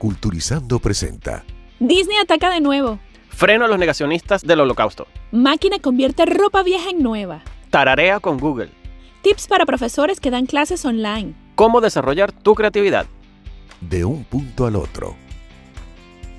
Culturizando presenta Disney ataca de nuevo. Freno a los negacionistas del Holocausto. Máquina convierte ropa vieja en nueva. Tararea con Google. Tips para profesores que dan clases online. Cómo desarrollar tu creatividad. De un punto al otro.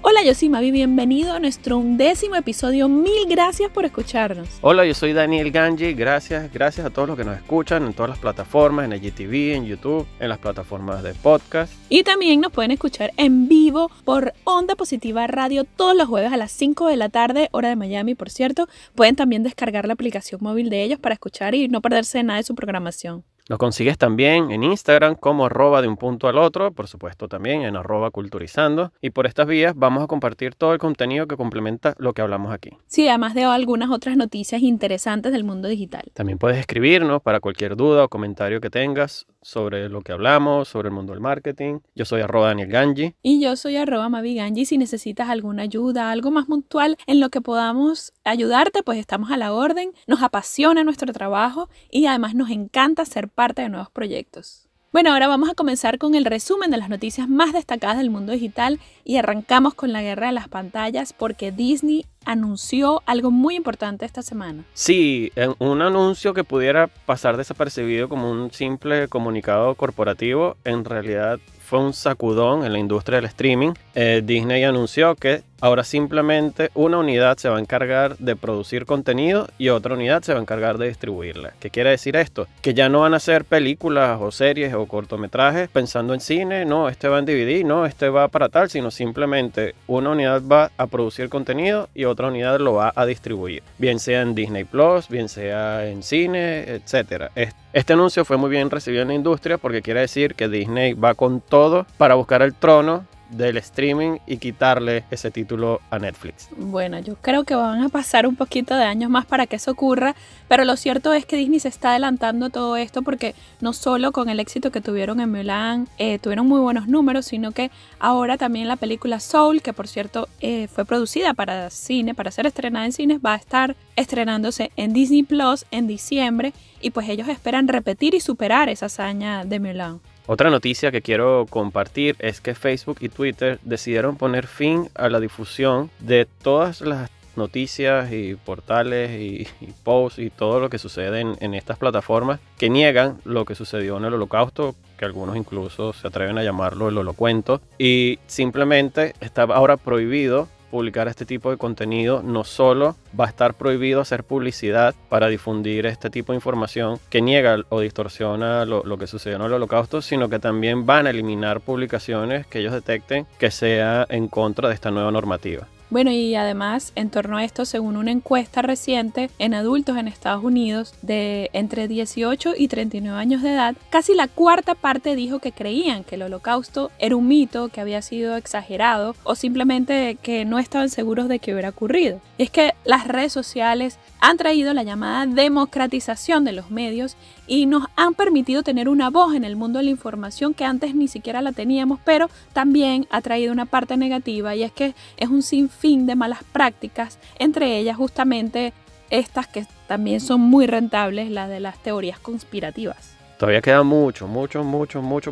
Hola, yo soy Mavi, bienvenido a nuestro 11º episodio. Mil gracias por escucharnos. Hola, yo soy Daniel Ganji. Gracias a todos los que nos escuchan en todas las plataformas, en IGTV, en YouTube, en las plataformas de podcast. Y también nos pueden escuchar en vivo por Onda Positiva Radio todos los jueves a las 5 de la tarde, hora de Miami, por cierto. Pueden también descargar la aplicación móvil de ellos para escuchar y no perderse nada de su programación. Nos consigues también en Instagram como @de un punto al otro, por supuesto también en @culturizando. Y por estas vías vamos a compartir todo el contenido que complementa lo que hablamos aquí. Sí, además de algunas otras noticias interesantes del mundo digital. También puedes escribirnos para cualquier duda o comentario que tengas sobre lo que hablamos, sobre el mundo del marketing. Yo soy @Daniel Ganji. Y yo soy @Mavi Si necesitas alguna ayuda, algo más puntual en lo que podamos ayudarte, pues estamos a la orden. Nos apasiona nuestro trabajo y además nos encanta ser parte de nuevos proyectos. Bueno, ahora vamos a comenzar con el resumen de las noticias más destacadas del mundo digital y arrancamos con la guerra de las pantallas porque Disney anunció algo muy importante esta semana. Sí, un anuncio que pudiera pasar desapercibido como un simple comunicado corporativo, en realidad fue un sacudón en la industria del streaming. Disney anunció que ahora simplemente una unidad se va a encargar de producir contenido y otra unidad se va a encargar de distribuirla. ¿Qué quiere decir esto? Que ya no van a hacer películas o series o cortometrajes pensando en cine, no, este va en DVD, no, este va para tal, sino simplemente una unidad va a producir contenido y otra unidad lo va a distribuir. Bien sea en Disney Plus, bien sea en cine, etc. Este anuncio fue muy bien recibido en la industria porque quiere decir que Disney va con todo para buscar el trono del streaming y quitarle ese título a Netflix. Bueno, yo creo que van a pasar un poquito de años más para que eso ocurra, pero lo cierto es que Disney se está adelantando a todo esto porque no solo con el éxito que tuvieron en Mulan, tuvieron muy buenos números, sino que ahora también la película Soul, que por cierto fue producida para cine, para ser estrenada en cines, va a estar estrenándose en Disney Plus en diciembre y pues ellos esperan repetir y superar esa hazaña de Mulan. Otra noticia que quiero compartir es que Facebook y Twitter decidieron poner fin a la difusión de todas las noticias y portales y posts y todo lo que sucede en estas plataformas que niegan lo que sucedió en el Holocausto, que algunos incluso se atreven a llamarlo el Holocuento, y simplemente está ahora prohibido publicar este tipo de contenido. No solo va a estar prohibido hacer publicidad para difundir este tipo de información que niega o distorsiona lo que sucedió en el Holocausto, sino que también van a eliminar publicaciones que ellos detecten que sea en contra de esta nueva normativa. Bueno, y además, en torno a esto, según una encuesta reciente en adultos en Estados Unidos de entre 18 y 39 años de edad, casi la cuarta parte dijo que creían que el Holocausto era un mito, que había sido exagerado o simplemente que no estaban seguros de que hubiera ocurrido. Y es que las redes sociales han traído la llamada democratización de los medios y nos han permitido tener una voz en el mundo de la información que antes ni siquiera la teníamos, pero también ha traído una parte negativa y es que es un sinfín de malas prácticas, entre ellas justamente estas que también son muy rentables, las de las teorías conspirativas. Todavía queda mucho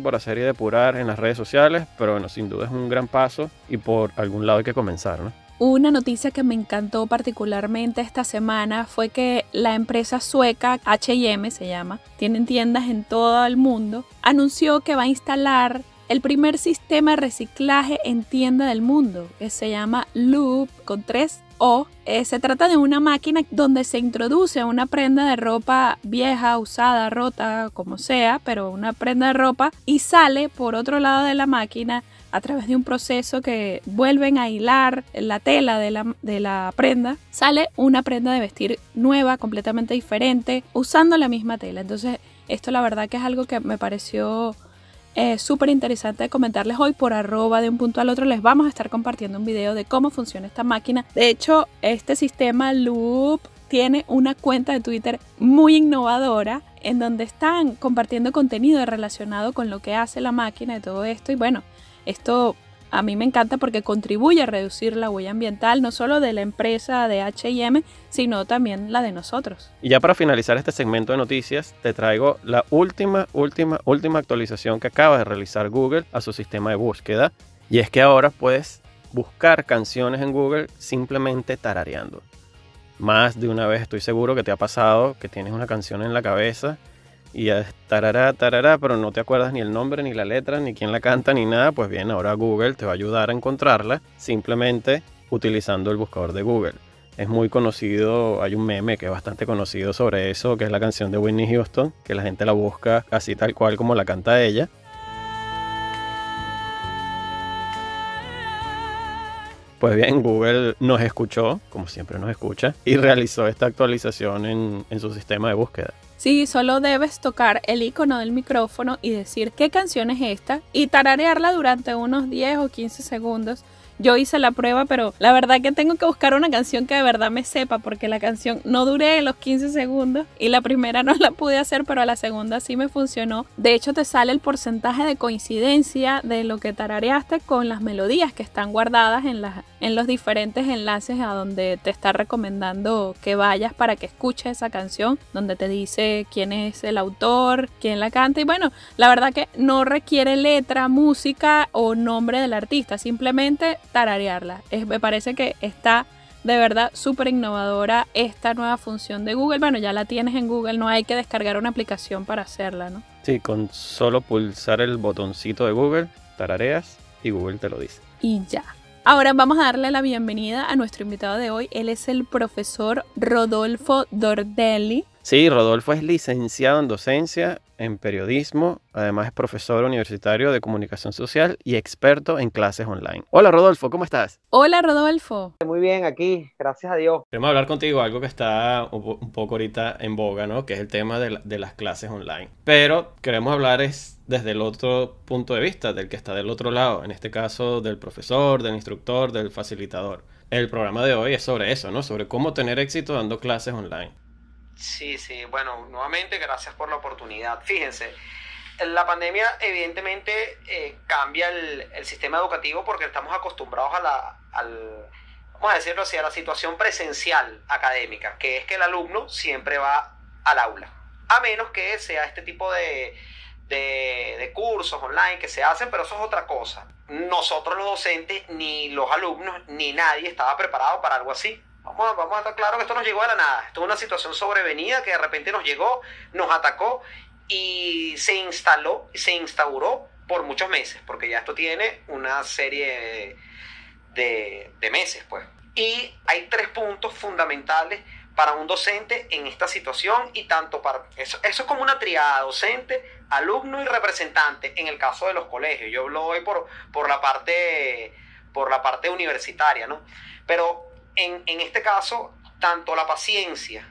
por hacer y depurar en las redes sociales, pero bueno, sin duda es un gran paso y por algún lado hay que comenzar, ¿no? Una noticia que me encantó particularmente esta semana fue que la empresa sueca H&M se llama, tienen tiendas en todo el mundo, anunció que va a instalar el primer sistema de reciclaje en tienda del mundo, que se llama Loop con 3 O. Se trata de una máquina donde se introduce una prenda de ropa vieja, usada, rota, como sea, pero una prenda de ropa y sale por otro lado de la máquina a través de un proceso que vuelven a hilar la tela de la prenda, sale una prenda de vestir nueva, completamente diferente, usando la misma tela. Entonces, esto la verdad que es algo que me pareció súper interesante de comentarles hoy por @de un punto al otro. Les vamos a estar compartiendo un video de cómo funciona esta máquina. De hecho, este sistema Loop tiene una cuenta de Twitter muy innovadora en donde están compartiendo contenido relacionado con lo que hace la máquina y todo esto. Y bueno, esto a mí me encanta porque contribuye a reducir la huella ambiental, no solo de la empresa de H&M, sino también la de nosotros. Y ya para finalizar este segmento de noticias, te traigo la última actualización que acaba de realizar Google a su sistema de búsqueda. Y es que ahora puedes buscar canciones en Google simplemente tarareando. Más de una vez estoy seguro que te ha pasado que tienes una canción en la cabeza y es tarará, tarará, pero no te acuerdas ni el nombre, ni la letra, ni quién la canta, ni nada. Pues bien, ahora Google te va a ayudar a encontrarla simplemente utilizando el buscador de Google. Es muy conocido, hay un meme que es bastante conocido sobre eso, que es la canción de Whitney Houston, que la gente la busca así tal cual como la canta ella. Pues bien, Google nos escuchó, como siempre nos escucha, y realizó esta actualización en su sistema de búsqueda. Sí, solo debes tocar el icono del micrófono y decir qué canción es esta y tararearla durante unos 10 o 15 segundos. Yo hice la prueba, pero la verdad que tengo que buscar una canción que de verdad me sepa, porque la canción no duré los 15 segundos y la primera no la pude hacer, pero a la segunda sí me funcionó. De hecho, te sale el porcentaje de coincidencia de lo que tarareaste con las melodías que están guardadas en los diferentes enlaces a donde te está recomendando que vayas para que escuches esa canción, donde te dice quién es el autor, quién la canta. Y bueno, la verdad que no requiere letra, música o nombre del artista, simplemente tararearla. Me parece que está de verdad súper innovadora esta nueva función de Google. Bueno, ya la tienes en Google, no hay que descargar una aplicación para hacerla, ¿no? Sí, con solo pulsar el botoncito de Google, tarareas y Google te lo dice. Y ya. Ahora vamos a darle la bienvenida a nuestro invitado de hoy. Él es el profesor Rodolfo Dordelli. Sí, Rodolfo es licenciado en docencia, en periodismo, además es profesor universitario de comunicación social y experto en clases online. Hola Rodolfo, ¿cómo estás? Hola Rodolfo. Muy bien, aquí, gracias a Dios. Queremos hablar contigo algo que está un poco ahorita en boga, ¿no? Que es el tema de las clases online. Pero queremos hablar desde el otro punto de vista, del que está del otro lado, en este caso del profesor, del instructor, del facilitador. El programa de hoy es sobre eso, ¿no? Sobre cómo tener éxito dando clases online. Sí, bueno, nuevamente gracias por la oportunidad. Fíjense, la pandemia evidentemente cambia el sistema educativo porque estamos acostumbrados vamos a decirlo así, a la situación presencial académica, que es que el alumno siempre va al aula, a menos que sea este tipo de cursos online que se hacen, pero eso es otra cosa. Nosotros los docentes, ni los alumnos, ni nadie estaba preparado para algo así. Vamos a estar claros que esto nos llegó de la nada. Esto es una situación sobrevenida que de repente nos llegó, nos atacó y se instauró por muchos meses, porque ya esto tiene una serie de meses, pues. Y hay 3 puntos fundamentales para un docente en esta situación y tanto para... Eso es como una triada: docente, alumno y representante en el caso de los colegios. Yo hablo hoy por la parte universitaria, ¿no? Pero en este caso, tanto la paciencia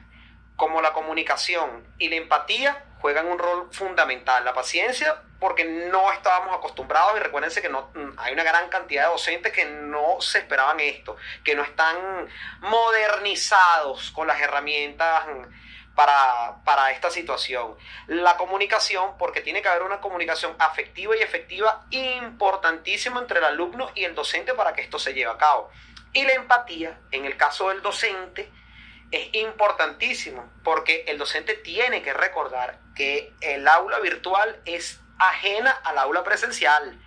como la comunicación y la empatía juegan un rol fundamental. La paciencia porque no estábamos acostumbrados, y recuérdense que hay una gran cantidad de docentes que no se esperaban esto, que no están modernizados con las herramientas para esta situación. La comunicación, porque tiene que haber una comunicación afectiva y efectiva importantísima entre el alumno y el docente para que esto se lleve a cabo. Y la empatía, en el caso del docente, es importantísimo, porque el docente tiene que recordar que el aula virtual es ajena al aula presencial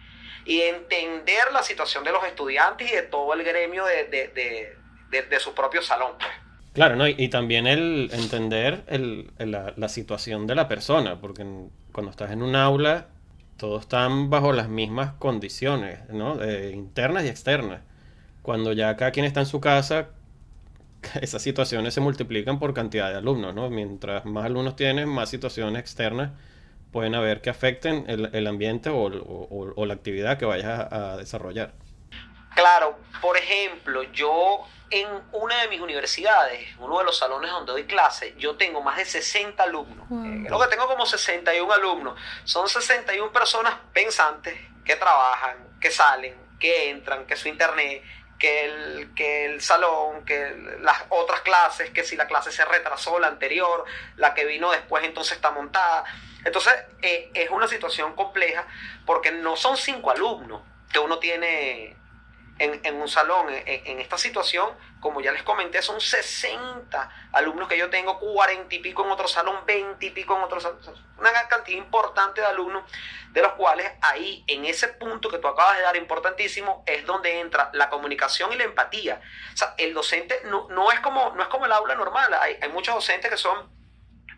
y entender la situación de los estudiantes y de todo el gremio de su propio salón. Claro, ¿no? Y también el entender la situación de la persona, porque cuando estás en un aula, todos están bajo las mismas condiciones, ¿no? Internas y externas. Cuando ya cada quien está en su casa, esas situaciones se multiplican por cantidad de alumnos, ¿no? Mientras más alumnos tienes, más situaciones externas pueden haber que afecten el ambiente o la actividad que vayas a desarrollar. Claro, por ejemplo, yo en una de mis universidades, uno de los salones donde doy clase, yo tengo más de 60 alumnos. Creo que tengo como 61 alumnos. Son 61 personas pensantes que trabajan, que salen, que entran, que su internet, que el salón, que las otras clases, que si la clase se retrasó, la anterior, la que vino después entonces está montada. Entonces es una situación compleja porque no son 5 alumnos que uno tiene en un salón. En esta situación, como ya les comenté, son 60 alumnos que yo tengo, 40 y pico en otro salón, 20 y pico en otro salón. Una cantidad importante de alumnos, de los cuales ahí, en ese punto que tú acabas de dar, importantísimo, es donde entra la comunicación y la empatía. O sea, el docente no es como el aula normal. Hay muchos docentes que son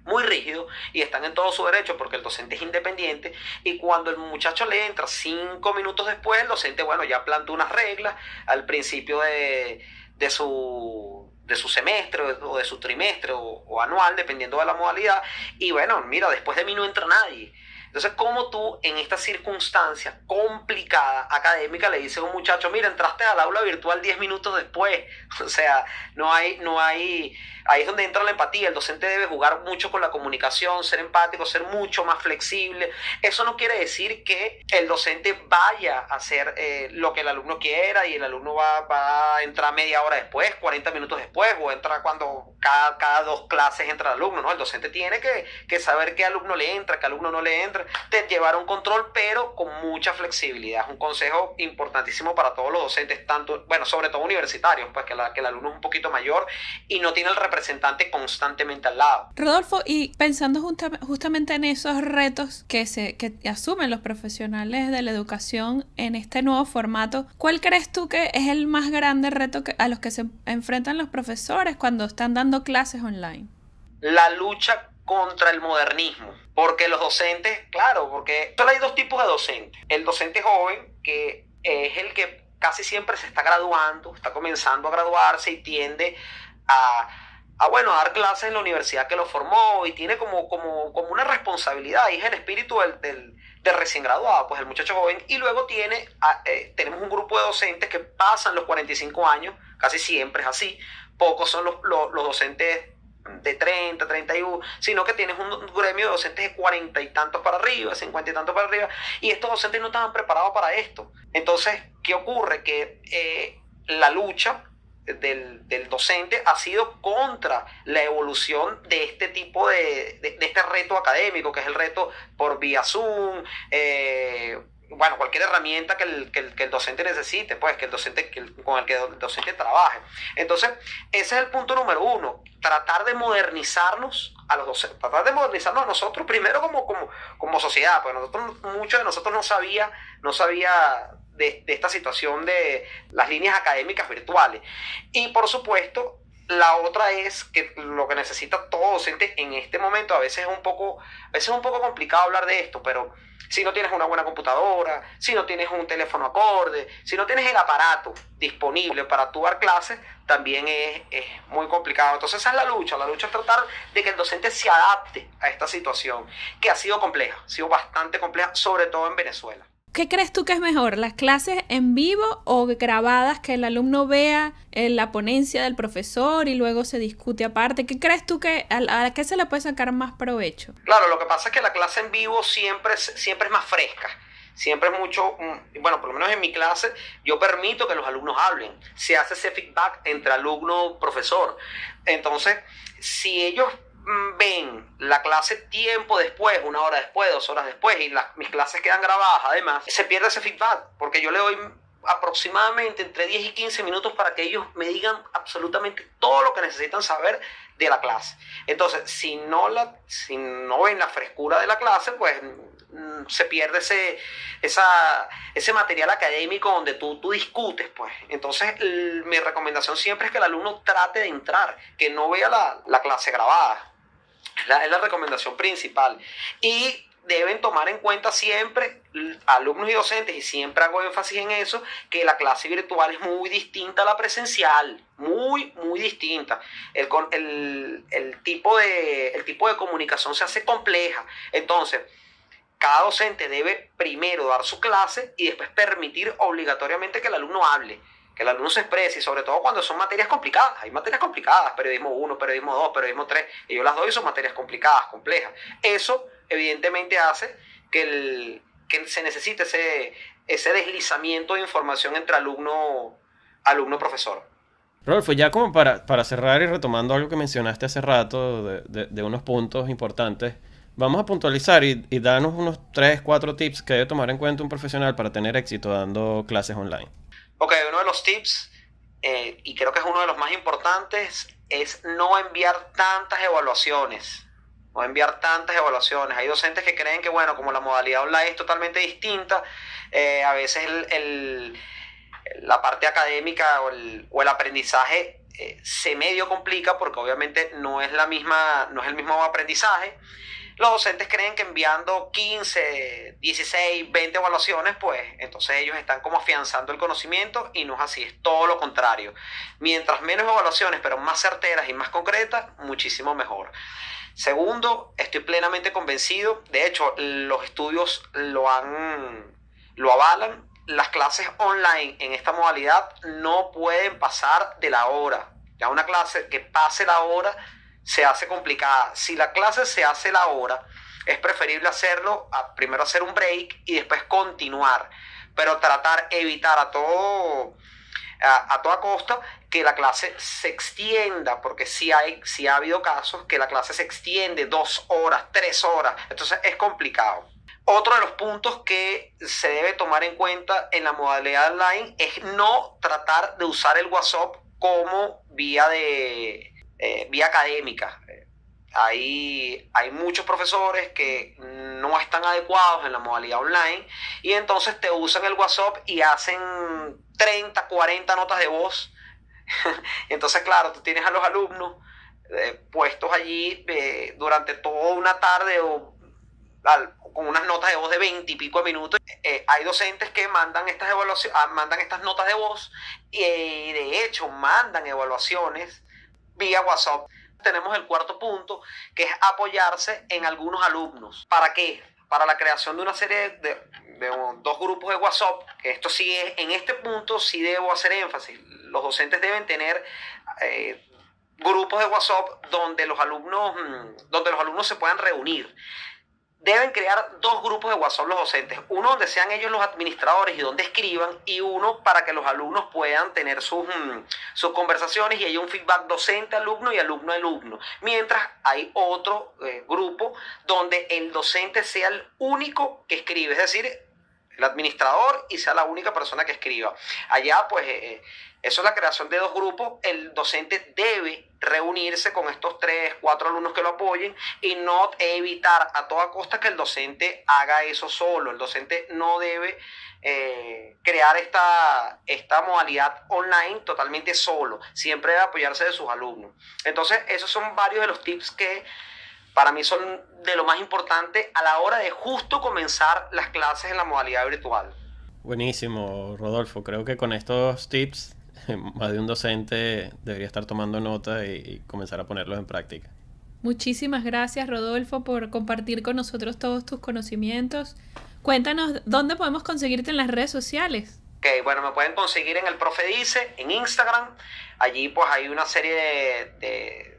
muy rígido y están en todo su derecho porque el docente es independiente, y cuando el muchacho le entra 5 minutos después, el docente, bueno, ya plantó unas reglas al principio de su semestre o de su trimestre o anual, dependiendo de la modalidad, y bueno, mira, después de mí no entra nadie. Entonces, ¿cómo tú en esta circunstancia complicada académica le dices a un muchacho, mira, entraste al aula virtual 10 minutos después? O sea, ahí es donde entra la empatía. El docente debe jugar mucho con la comunicación, ser empático, ser mucho más flexible. Eso no quiere decir que el docente vaya a hacer lo que el alumno quiera y el alumno va a entrar media hora después, 40 minutos después, o entra cuando cada 2 clases entra el alumno, ¿no? El docente tiene que saber qué alumno le entra, qué alumno no le entra, de llevar un control, pero con mucha flexibilidad. Es un consejo importantísimo para todos los docentes, tanto, bueno, sobre todo universitarios, pues que el alumno es un poquito mayor y no tiene el representante constantemente al lado. Rodolfo, y pensando justamente en esos retos que asumen los profesionales de la educación en este nuevo formato, ¿cuál crees tú que es el más grande reto a los que se enfrentan los profesores cuando están dando clases online? La lucha contra el modernismo, porque los docentes, claro, porque solo hay 2 tipos de docentes. El docente joven, que es el que casi siempre se está graduando, está comenzando a graduarse y tiende a dar clases en la universidad que lo formó, y tiene como una responsabilidad, y es el espíritu del recién graduado, pues el muchacho joven. Y luego tenemos un grupo de docentes que pasan los 45 años, casi siempre es así, pocos son los docentes de 30, 31, sino que tienes un gremio de docentes de 40 y tantos para arriba, 50 y tantos para arriba, y estos docentes no estaban preparados para esto. Entonces, ¿qué ocurre? Que la lucha del docente ha sido contra la evolución de este tipo de este reto académico, que es el reto por vía Zoom, cualquier herramienta que el docente necesite, pues con el que el docente trabaje. Entonces, ese es el punto número 1, tratar de modernizarnos a los docentes, tratar de modernizarnos a nosotros primero como sociedad, pues muchos de nosotros no sabía de esta situación de las líneas académicas virtuales. Y por supuesto, la otra es que lo que necesita todo docente en este momento, a veces es un poco complicado hablar de esto, pero si no tienes una buena computadora, si no tienes un teléfono acorde, si no tienes el aparato disponible para tu dar clases, también es muy complicado. Entonces esa es la lucha es tratar de que el docente se adapte a esta situación, que ha sido bastante compleja, sobre todo en Venezuela. ¿Qué crees tú que es mejor, las clases en vivo o grabadas, que el alumno vea la ponencia del profesor y luego se discute aparte? ¿Qué crees tú que a qué se le puede sacar más provecho? Claro, lo que pasa es que la clase en vivo siempre es más fresca. Siempre es mucho, por lo menos en mi clase, yo permito que los alumnos hablen. Se hace ese feedback entre alumno-profesor. Entonces, si ellos ven la clase tiempo después, 1 hora después, 2 horas después, y mis clases quedan grabadas, además, se pierde ese feedback, porque yo le doy aproximadamente entre 10 y 15 minutos para que ellos me digan absolutamente todo lo que necesitan saber de la clase. Entonces, si no ven la frescura de la clase, pues se pierde ese material académico donde tú discutes, pues. Entonces, mi recomendación siempre es que el alumno trate de entrar, que no vea la clase grabada. Es la recomendación principal. Y deben tomar en cuenta siempre, alumnos y docentes, y siempre hago énfasis en eso, que la clase virtual es muy distinta a la presencial, muy, muy distinta. El tipo de comunicación se hace compleja. Entonces, cada docente debe primero dar su clase y después permitir obligatoriamente que el alumno hable, que el alumno se exprese, y sobre todo cuando son materias complicadas. Hay materias complicadas, periodismo 1, periodismo 2, periodismo 3, y yo las doy, son materias complicadas, complejas. Eso evidentemente hace que se necesite ese deslizamiento de información entre alumno-profesor. Rodolfo, ya como para cerrar y retomando algo que mencionaste hace rato de unos puntos importantes, vamos a puntualizar y darnos unos 3, 4 tips que debe tomar en cuenta un profesional para tener éxito dando clases online. Ok, uno de los tips, y creo que es uno de los más importantes, es no enviar tantas evaluaciones. No enviar tantas evaluaciones. Hay docentes que creen que, bueno, como la modalidad online es totalmente distinta, a veces la parte académica o el aprendizaje se medio complica porque obviamente no es el mismo aprendizaje. Los docentes creen que enviando 15, 16, 20 evaluaciones, pues entonces ellos están como afianzando el conocimiento, y no es así, es todo lo contrario. Mientras menos evaluaciones, pero más certeras y más concretas, muchísimo mejor. Segundo, estoy plenamente convencido, de hecho los estudios lo avalan, las clases online en esta modalidad no pueden pasar de la hora. Ya una clase que pase la hora se hace complicada. Si la clase se hace la hora, es preferible primero hacer un break y después continuar, pero evitar a toda costa que la clase se extienda, porque sí ha habido casos que la clase se extiende 2 horas, 3 horas, entonces es complicado. Otro de los puntos que se debe tomar en cuenta en la modalidad online es no tratar de usar el WhatsApp como vía académica. Hay muchos profesores que no están adecuados en la modalidad online y entonces te usan el WhatsApp y hacen 30, 40 notas de voz. Entonces, claro, tú tienes a los alumnos puestos allí durante toda una tarde con unas notas de voz de 20 y pico de minutos. Hay docentes que mandan estas notas de voz y de hecho mandan evaluaciones vía WhatsApp. Tenemos el cuarto punto, que es apoyarse en algunos alumnos. ¿Para qué? Para la creación de una serie de 2 grupos de WhatsApp, que esto sí en este punto sí debo hacer énfasis. Los docentes deben tener grupos de WhatsApp donde los alumnos se puedan reunir. Deben crear 2 grupos de WhatsApp los docentes, uno donde sean ellos los administradores y donde escriban, y uno para que los alumnos puedan tener sus conversaciones y haya un feedback docente-alumno y alumno-alumno. Mientras hay otro grupo donde el docente sea el único que escribe, es decir, el administrador, y sea la única persona que escriba. Allá, pues, eso es la creación de 2 grupos. El docente debe reunirse con estos 3, 4 alumnos que lo apoyen y no evitar a toda costa que el docente haga eso solo. El docente no debe crear esta modalidad online totalmente solo. Siempre debe apoyarse de sus alumnos. Entonces, esos son varios de los tips que para mí son de lo más importante a la hora de justo comenzar las clases en la modalidad virtual. Buenísimo, Rodolfo. Creo que con estos tips más de un docente debería estar tomando nota y comenzar a ponerlos en práctica. Muchísimas gracias, Rodolfo, por compartir con nosotros todos tus conocimientos. Cuéntanos, ¿dónde podemos conseguirte en las redes sociales? Ok, bueno, me pueden conseguir en el Profe Dice, en Instagram. Allí pues hay una serie de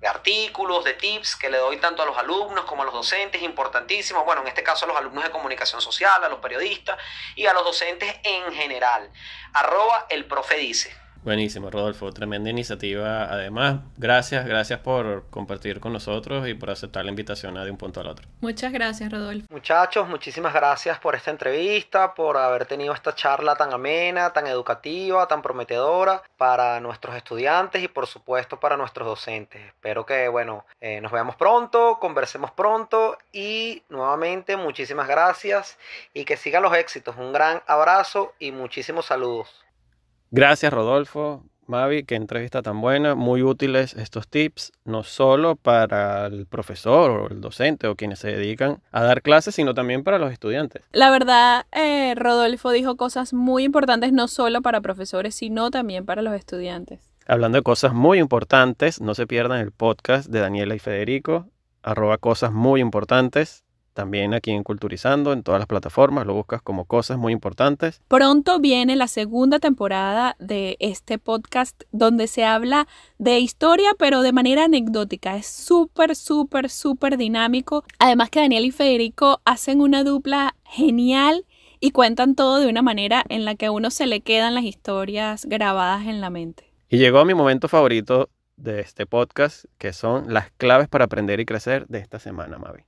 artículos, de tips que le doy tanto a los alumnos como a los docentes, importantísimos. Bueno, en este caso a los alumnos de comunicación social, a los periodistas y a los docentes en general. @el Profe Dice. Buenísimo, Rodolfo. Tremenda iniciativa. Además, gracias por compartir con nosotros y por aceptar la invitación a De un punto al otro. Muchas gracias, Rodolfo. Muchachos, muchísimas gracias por esta entrevista, por haber tenido esta charla tan amena, tan educativa, tan prometedora para nuestros estudiantes y por supuesto para nuestros docentes. Espero que, nos veamos pronto, conversemos pronto y nuevamente muchísimas gracias y que sigan los éxitos. Un gran abrazo y muchísimos saludos. Gracias, Rodolfo. Mavi, qué entrevista tan buena. Muy útiles estos tips, no solo para el profesor o el docente o quienes se dedican a dar clases, sino también para los estudiantes. La verdad, Rodolfo dijo cosas muy importantes, no solo para profesores, sino también para los estudiantes. Hablando de cosas muy importantes, no se pierdan el podcast de Daniela y Federico, @cosas muy importantes. También aquí en Culturizando, en todas las plataformas, lo buscas como Cosas Muy Importantes. Pronto viene la segunda temporada de este podcast donde se habla de historia, pero de manera anecdótica. Es súper dinámico. Además que Daniel y Federico hacen una dupla genial y cuentan todo de una manera en la que a uno se le quedan las historias grabadas en la mente. Y llegó mi momento favorito de este podcast, que son las claves para aprender y crecer de esta semana, Mavi.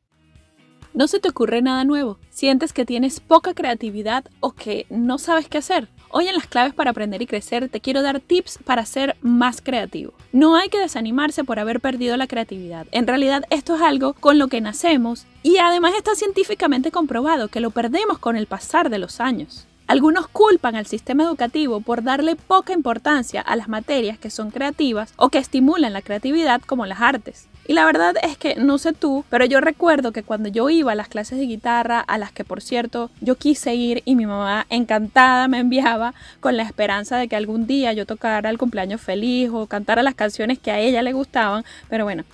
¿No se te ocurre nada nuevo? ¿Sientes que tienes poca creatividad o que no sabes qué hacer? Hoy en las claves para aprender y crecer te quiero dar tips para ser más creativo. No hay que desanimarse por haber perdido la creatividad. En realidad esto es algo con lo que nacemos y además está científicamente comprobado que lo perdemos con el pasar de los años. Algunos culpan al sistema educativo por darle poca importancia a las materias que son creativas o que estimulan la creatividad como las artes. Y la verdad es que no sé tú, pero yo recuerdo que cuando yo iba a las clases de guitarra, a las que por cierto yo quise ir y mi mamá encantada me enviaba con la esperanza de que algún día yo tocara el cumpleaños feliz o cantara las canciones que a ella le gustaban, pero bueno,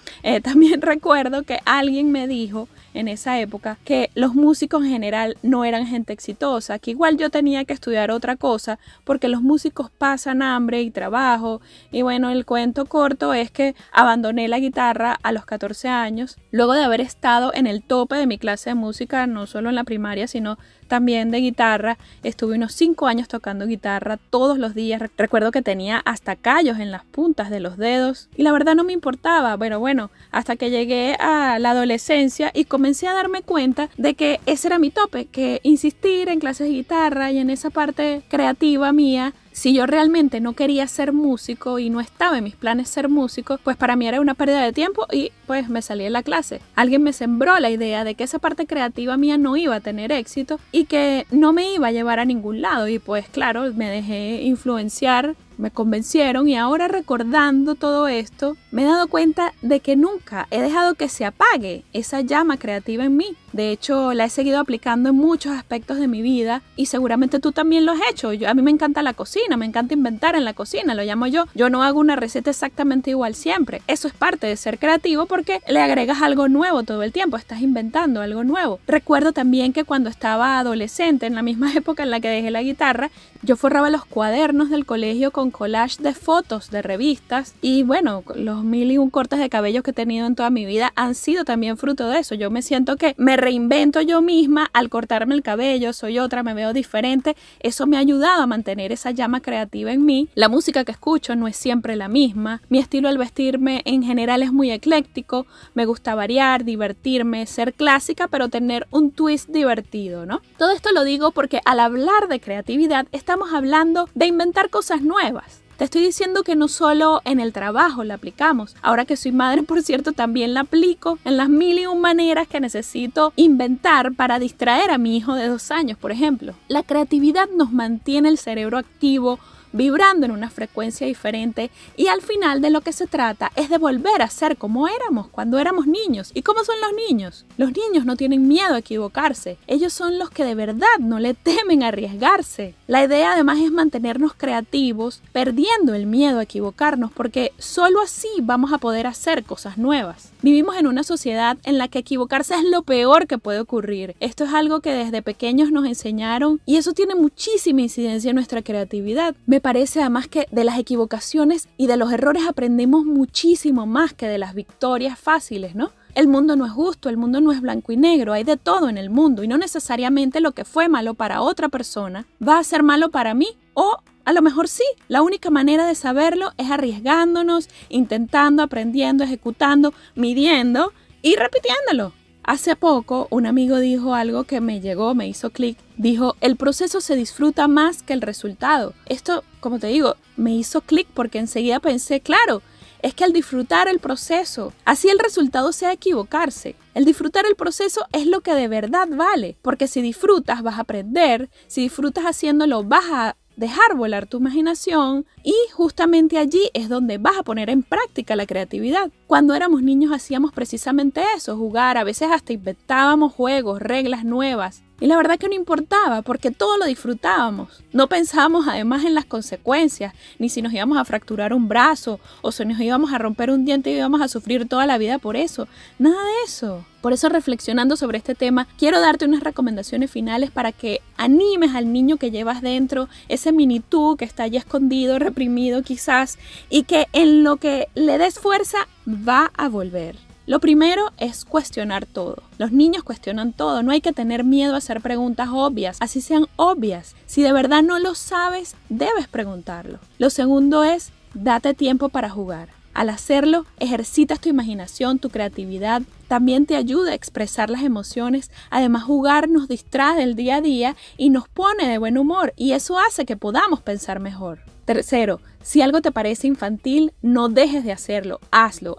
también recuerdo que alguien me dijo en esa época que los músicos en general no eran gente exitosa, que igual yo tenía que estudiar otra cosa porque los músicos pasan hambre y trabajo. Y bueno, el cuento corto es que abandoné la guitarra a los 14 años, luego de haber estado en el tope de mi clase de música, no solo en la primaria, sino también de guitarra. Estuve unos 5 años tocando guitarra todos los días. Recuerdo que tenía hasta callos en las puntas de los dedos y la verdad no me importaba. Bueno, hasta que llegué a la adolescencia y comencé a darme cuenta de que ese era mi tope, que insistir en clases de guitarra y en esa parte creativa mía, si yo realmente no quería ser músico y no estaba en mis planes ser músico, pues para mí era una pérdida de tiempo y pues me salí de la clase. Alguien me sembró la idea de que esa parte creativa mía no iba a tener éxito y que no me iba a llevar a ningún lado y pues claro, me dejé influenciar, me convencieron y ahora recordando todo esto me he dado cuenta de que nunca he dejado que se apague esa llama creativa en mí. De hecho, la he seguido aplicando en muchos aspectos de mi vida y seguramente tú también lo has hecho. A mí me encanta la cocina, me encanta inventar en la cocina, lo llamo yo. Yo no hago una receta exactamente igual siempre. Eso es parte de ser creativo porque le agregas algo nuevo todo el tiempo, estás inventando algo nuevo. Recuerdo también que cuando estaba adolescente, en la misma época en la que dejé la guitarra, yo forraba los cuadernos del colegio con collage de fotos de revistas y bueno, los 1001 cortes de cabello que he tenido en toda mi vida han sido también fruto de eso. Yo me siento que me reinvento yo misma al cortarme el cabello, soy otra, me veo diferente. Eso me ha ayudado a mantener esa llama creativa en mí. La música que escucho no es siempre la misma. Mi estilo al vestirme en general es muy ecléctico. Me gusta variar, divertirme, ser clásica, pero tener un twist divertido, ¿no? Todo esto lo digo porque al hablar de creatividad estamos hablando de inventar cosas nuevas. Te estoy diciendo que no solo en el trabajo la aplicamos. Ahora que soy madre, por cierto, también la aplico en las 1001 maneras que necesito inventar para distraer a mi hijo de 2 años, por ejemplo. La creatividad nos mantiene el cerebro activo, vibrando en una frecuencia diferente y al final de lo que se trata es de volver a ser como éramos cuando éramos niños. ¿Y cómo son los niños? Los niños no tienen miedo a equivocarse. Ellos son los que de verdad no le temen a arriesgarse. La idea además es mantenernos creativos, perdiendo el miedo a equivocarnos, porque solo así vamos a poder hacer cosas nuevas. Vivimos en una sociedad en la que equivocarse es lo peor que puede ocurrir. Esto es algo que desde pequeños nos enseñaron y eso tiene muchísima incidencia en nuestra creatividad. Me parece además que de las equivocaciones y de los errores aprendemos muchísimo más que de las victorias fáciles, ¿no? El mundo no es justo, el mundo no es blanco y negro, hay de todo en el mundo y no necesariamente lo que fue malo para otra persona va a ser malo para mí o a lo mejor sí. La única manera de saberlo es arriesgándonos, intentando, aprendiendo, ejecutando, midiendo y repitiéndolo. Hace poco un amigo dijo algo que me llegó, me hizo clic. Dijo, el proceso se disfruta más que el resultado. Esto, como te digo, me hizo clic porque enseguida pensé, claro, es que al disfrutar el proceso, así el resultado sea equivocarse. El disfrutar el proceso es lo que de verdad vale, porque si disfrutas vas a aprender, si disfrutas haciéndolo vas a dejar volar tu imaginación y justamente allí es donde vas a poner en práctica la creatividad. Cuando éramos niños hacíamos precisamente eso, jugar, a veces hasta inventábamos juegos, reglas nuevas. Y la verdad que no importaba porque todo lo disfrutábamos. No pensábamos además en las consecuencias, ni si nos íbamos a fracturar un brazo o si nos íbamos a romper un diente y íbamos a sufrir toda la vida por eso. Nada de eso. Por eso, reflexionando sobre este tema, quiero darte unas recomendaciones finales para que animes al niño que llevas dentro, ese mini tú que está allí escondido, reprimido quizás, y que en lo que le des fuerza va a volver. Lo primero es cuestionar todo. Los niños cuestionan todo, no hay que tener miedo a hacer preguntas obvias, así sean obvias. Si de verdad no lo sabes, debes preguntarlo. Lo segundo es, date tiempo para jugar. Al hacerlo, ejercitas tu imaginación, tu creatividad, también te ayuda a expresar las emociones. Además, jugar nos distrae del día a día y nos pone de buen humor, y eso hace que podamos pensar mejor. Tercero, si algo te parece infantil, no dejes de hacerlo. Hazlo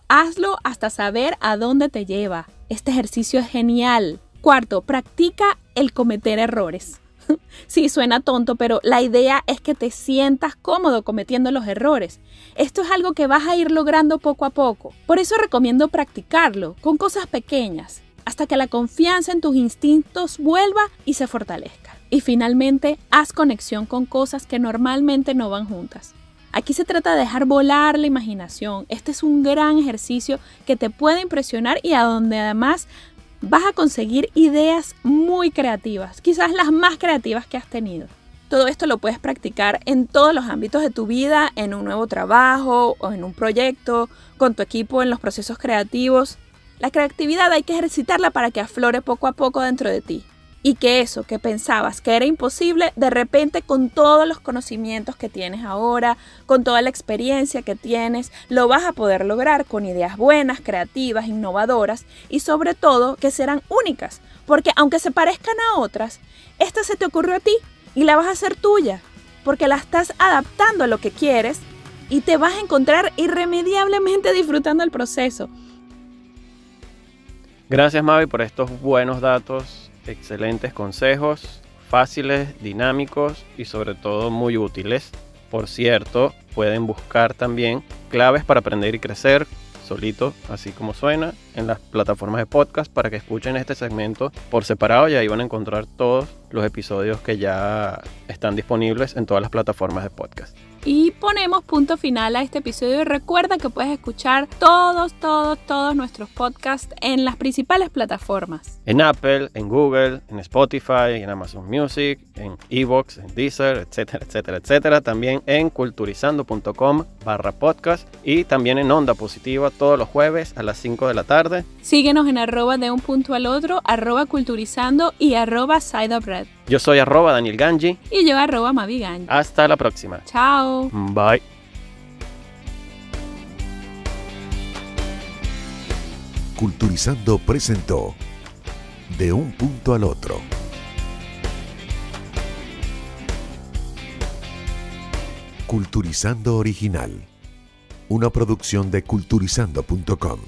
hasta saber a dónde te lleva. Este ejercicio es genial. Cuarto, practica el cometer errores. Sí, suena tonto, pero la idea es que te sientas cómodo cometiendo los errores. Esto es algo que vas a ir logrando poco a poco. Por eso recomiendo practicarlo con cosas pequeñas, hasta que la confianza en tus instintos vuelva y se fortalezca. Y finalmente, haz conexión con cosas que normalmente no van juntas. Aquí se trata de dejar volar la imaginación. Este es un gran ejercicio que te puede impresionar y a donde además vas a conseguir ideas muy creativas, quizás las más creativas que has tenido. Todo esto lo puedes practicar en todos los ámbitos de tu vida, en un nuevo trabajo o en un proyecto, con tu equipo en los procesos creativos. La creatividad hay que ejercitarla para que aflore poco a poco dentro de ti. Y que eso que pensabas que era imposible, de repente con todos los conocimientos que tienes ahora, con toda la experiencia que tienes, lo vas a poder lograr con ideas buenas, creativas, innovadoras y sobre todo que serán únicas. Porque aunque se parezcan a otras, esta se te ocurrió a ti y la vas a hacer tuya. Porque la estás adaptando a lo que quieres y te vas a encontrar irremediablemente disfrutando el proceso. Gracias, Mavi, por estos buenos datos. Excelentes consejos, fáciles, dinámicos y sobre todo muy útiles. Por cierto, pueden buscar también claves para aprender y crecer solito, así como suena, en las plataformas de podcast para que escuchen este segmento por separado y ahí van a encontrar todos los episodios que ya están disponibles en todas las plataformas de podcast. Y ponemos punto final a este episodio y recuerda que puedes escuchar todos nuestros podcasts en las principales plataformas. En Apple, en Google, en Spotify, en Amazon Music, en iVoox, en Deezer, etcétera, etcétera, etcétera. También en culturizando.com/podcast y también en Onda Positiva todos los jueves a las 5 de la tarde. Síguenos en @deunpuntoalotro, @culturizando y @sideofred. Yo soy @Daniel Ganji. Y yo @Mavi Ganji. Hasta la próxima. Chao. Bye. Culturizando presentó De un punto al otro. Culturizando Original. Una producción de culturizando.com.